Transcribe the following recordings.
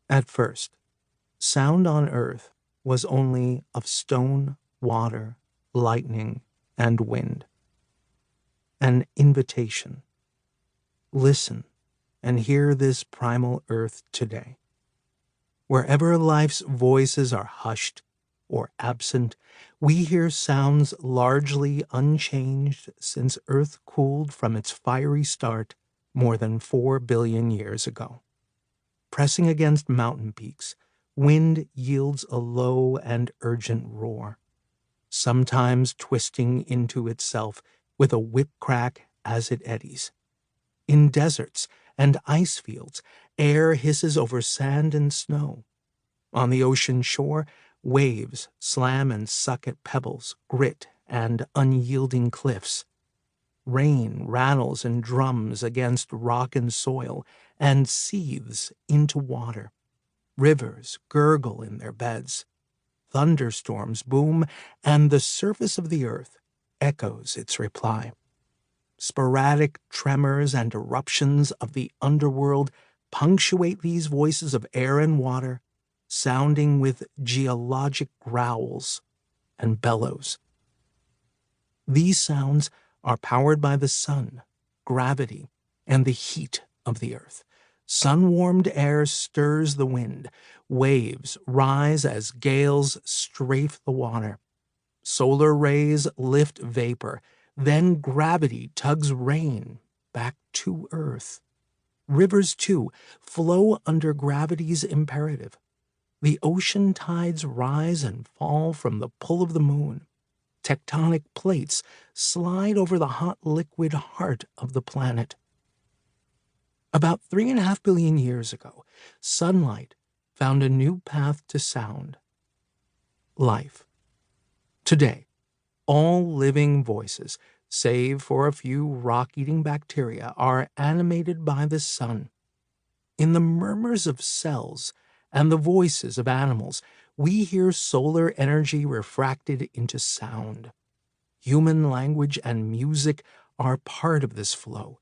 At first, sound on earth was only of stone, water, lightning, and wind. An invitation. Listen and hear this primal earth today. Wherever life's voices are hushed or absent, we hear sounds largely unchanged since Earth cooled from its fiery start more than 4 billion years ago. Pressing against mountain peaks, wind yields a low and urgent roar, sometimes twisting into itself with a whip crack as it eddies. In deserts and ice fields, air hisses over sand and snow. On the ocean shore, waves slam and suck at pebbles, grit, and unyielding cliffs. Rain rattles and drums against rock and soil and seethes into water. Rivers gurgle in their beds. Thunderstorms boom, and the surface of the earth echoes its reply. Sporadic tremors and eruptions of the underworld punctuate these voices of air and water, sounding with geologic growls and bellows. These sounds are powered by the sun, gravity, and the heat of the earth. Sun-warmed air stirs the wind. Waves rise as gales strafe the water. Solar rays lift vapor. Then gravity tugs rain back to earth. Rivers, too, flow under gravity's imperative. The ocean tides rise and fall from the pull of the moon. Tectonic plates slide over the hot liquid heart of the planet. About 3.5 billion years ago, sunlight found a new path to sound. Life. Today, all living voices, save for a few rock-eating bacteria, are animated by the sun. In the murmurs of cells and the voices of animals, we hear solar energy refracted into sound. Human language and music are part of this flow.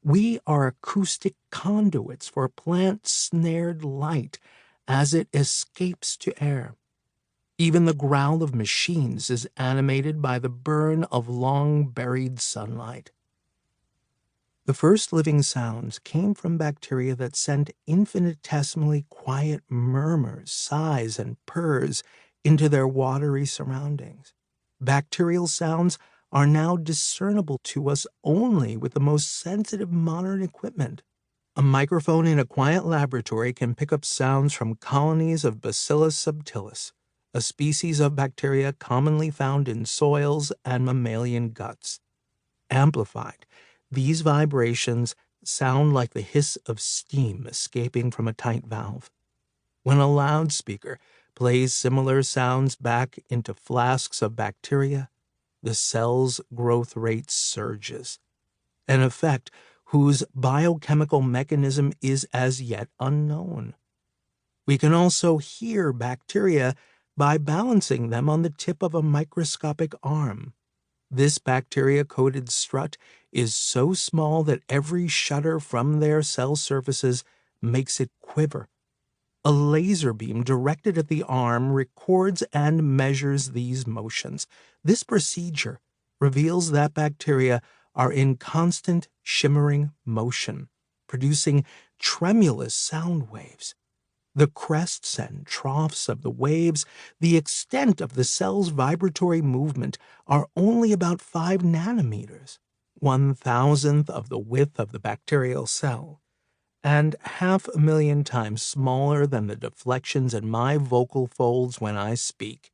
We are acoustic conduits for plant-snared light as it escapes to air. Even the growl of machines is animated by the burn of long-buried sunlight. The first living sounds came from bacteria that sent infinitesimally quiet murmurs, sighs, and purrs into their watery surroundings. Bacterial sounds are now discernible to us only with the most sensitive modern equipment. A microphone in a quiet laboratory can pick up sounds from colonies of Bacillus subtilis, a species of bacteria commonly found in soils and mammalian guts. Amplified, these vibrations sound like the hiss of steam escaping from a tight valve. When a loudspeaker plays similar sounds back into flasks of bacteria, the cell's growth rate surges, an effect whose biochemical mechanism is as yet unknown. We can also hear bacteria by balancing them on the tip of a microscopic arm. This bacteria-coated strut is so small that every shudder from their cell surfaces makes it quiver. A laser beam directed at the arm records and measures these motions. This procedure reveals that bacteria are in constant shimmering motion, producing tremulous sound waves. The crests and troughs of the waves, the extent of the cell's vibratory movement, are only about 5 nanometers, 1,000th of the width of the bacterial cell, and 500,000 times smaller than the deflections in my vocal folds when I speak.